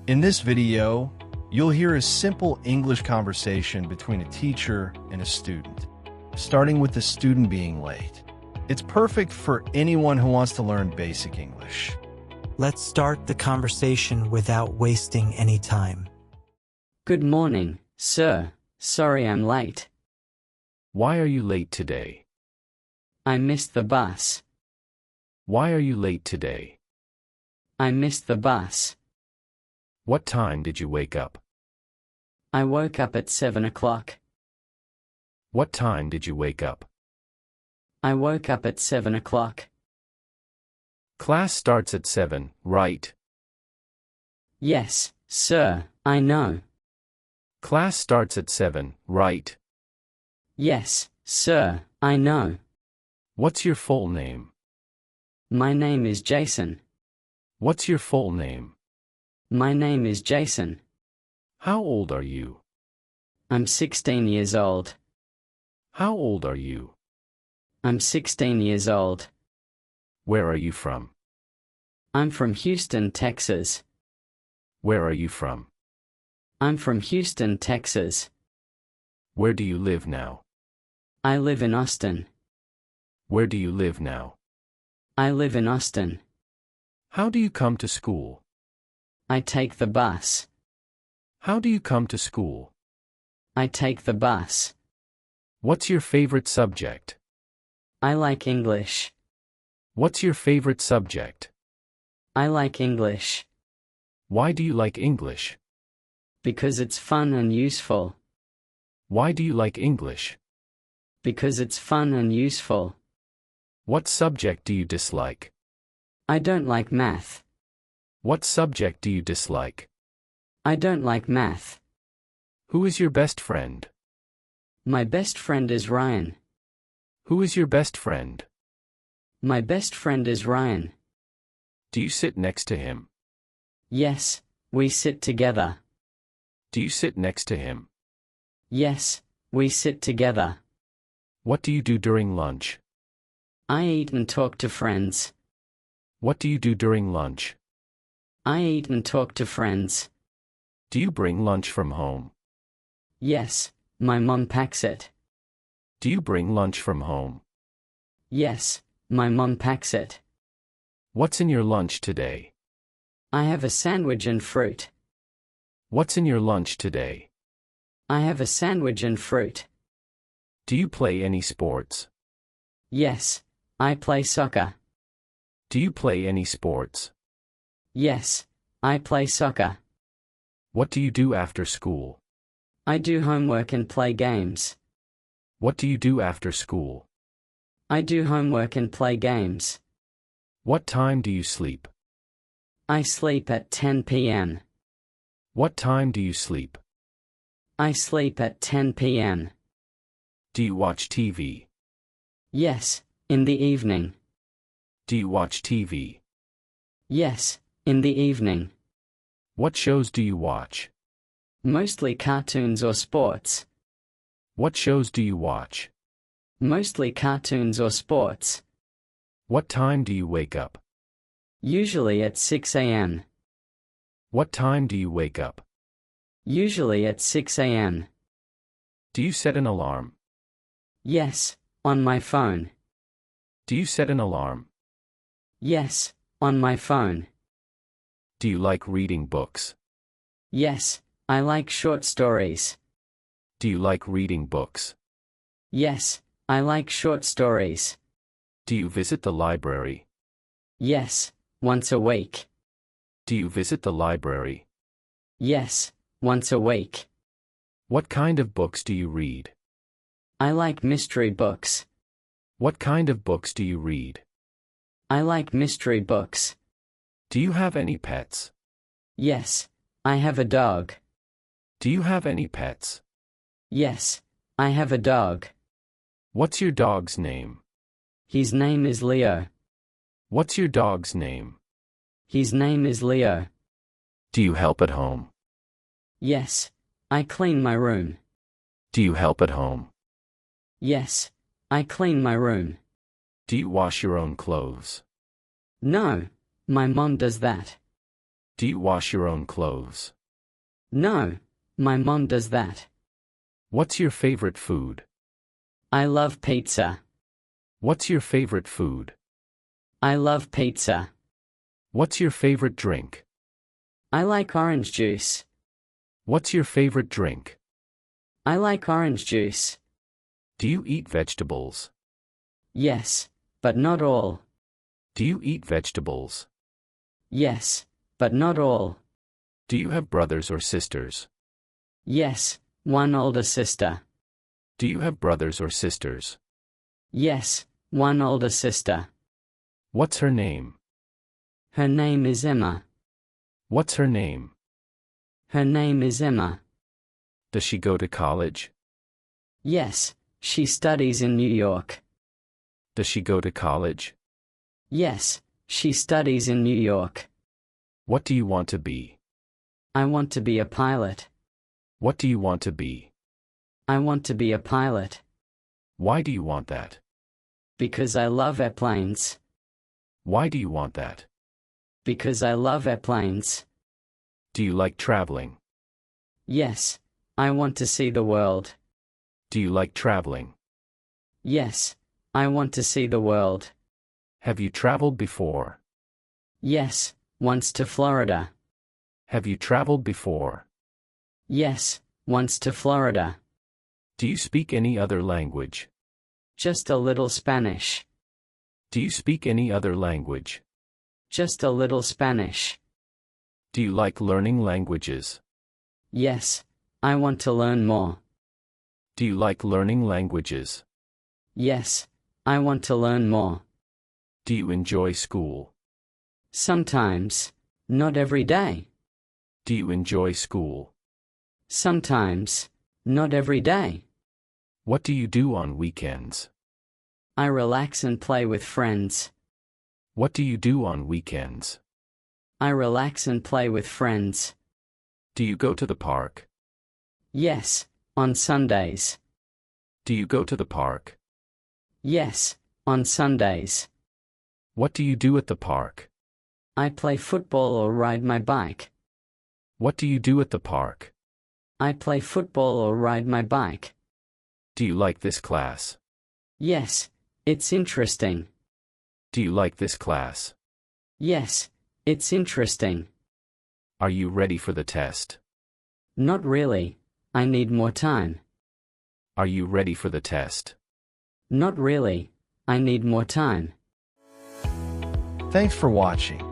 In this video, you'll hear a simple English conversation between a teacher and a student, starting with the student being late. It's perfect for anyone who wants to learn basic English. Let's start the conversation without wasting any time. Good morning, sir. Sorry I'm late. Why are you late today? I missed the bus. Why are you late today? I missed the bus. What time did you wake up? I woke up at 7 o'clock. What time did you wake up? I woke up at 7 o'clock. Class starts at 7, right? Yes, sir, I know. Class starts at 7, right? Yes, sir, I know. What's your full name? My name is Jason. What's your full name? My name is Jason. How old are you? I'm 16 years old. How old are you? I'm 16 years old. Where are you from? I'm from Houston, Texas. Where are you from? I'm from Houston, Texas. Where do you live now? I live in Austin. Where do you live now? I live in Austin. How do you come to school? I take the bus. How do you come to school? I take the bus. What's your favorite subject? I like English. What's your favorite subject? I like English. Why do you like English? Because it's fun and useful. Why do you like English? Because it's fun and useful. What subject do you dislike? I don't like math. What subject do you dislike? I don't like math. Who is your best friend? My best friend is Ryan. Who is your best friend? My best friend is Ryan. Do you sit next to him? Yes, we sit together. Do you sit next to him? Yes, we sit together. What do you do during lunch? I eat and talk to friends. What do you do during lunch? I eat and talk to friends. Do you bring lunch from home? Yes, my mom packs it. Do you bring lunch from home? Yes, my mom packs it. What's in your lunch today? I have a sandwich and fruit. What's in your lunch today? I have a sandwich and fruit. Do you play any sports? Yes, I play soccer. Do you play any sports? Yes, I play soccer. What do you do after school? I do homework and play games. What do you do after school? I do homework and play games. What time do you sleep? I sleep at 10 p.m. What time do you sleep? I sleep at 10 p.m. Do you watch TV? Yes, in the evening. Do you watch TV? Yes, in the evening. What shows do you watch? Mostly cartoons or sports. What shows do you watch? Mostly cartoons or sports. What time do you wake up? Usually at 6 a.m. What time do you wake up? Usually at 6 a.m. Do you set an alarm? Yes, on my phone. Do you set an alarm? Yes, on my phone. Do you like reading books? Yes, I like short stories. Do you like reading books? Yes, I like short stories. Do you visit the library? Yes, once a week. Do you visit the library? Yes, once a week. What kind of books do you read? I like mystery books. What kind of books do you read? I like mystery books. Do you have any pets? Yes, I have a dog. Do you have any pets? Yes, I have a dog. What's your dog's name? His name is Leo. What's your dog's name? His name is Leo. Do you help at home? Yes, I clean my room. Do you help at home? Yes, I clean my room. Do you wash your own clothes? No, my mom does that. Do you wash your own clothes? No, my mom does that. What's your favorite food? I love pizza. What's your favorite food? I love pizza. What's your favorite drink? I like orange juice. What's your favorite drink? I like orange juice. Do you eat vegetables? Yes, but not all. Do you eat vegetables? Yes, but not all. Do you have brothers or sisters? Yes, one older sister. Do you have brothers or sisters? Yes, one older sister. What's her name? Her name is Emma. What's her name? Her name is Emma. Does she go to college? Yes, she studies in New York. Does she go to college? Yes, she studies in New York. What do you want to be? I want to be a pilot. What do you want to be? I want to be a pilot. Why do you want that? Because I love airplanes. Why do you want that? Because I love airplanes. Do you like traveling? Yes, I want to see the world. Do you like traveling? Yes, I want to see the world. Have you traveled before? Yes, once to Florida. Have you traveled before? Yes, once to Florida. Do you speak any other language? Just a little Spanish. Do you speak any other language? Just a little Spanish. Do you like learning languages? Yes, I want to learn more. Do you like learning languages? Yes, I want to learn more. Do you enjoy school? Sometimes, not every day. Do you enjoy school? Sometimes, not every day. What do you do on weekends? I relax and play with friends. What do you do on weekends? I relax and play with friends. Do you go to the park? Yes, on Sundays. Do you go to the park? Yes, on Sundays. What do you do at the park? I play football or ride my bike. What do you do at the park? I play football or ride my bike. Do you like this class? Yes, it's interesting. Do you like this class? Yes, it's interesting. Are you ready for the test? Not really, I need more time. Are you ready for the test? Not really, I need more time. Thanks for watching.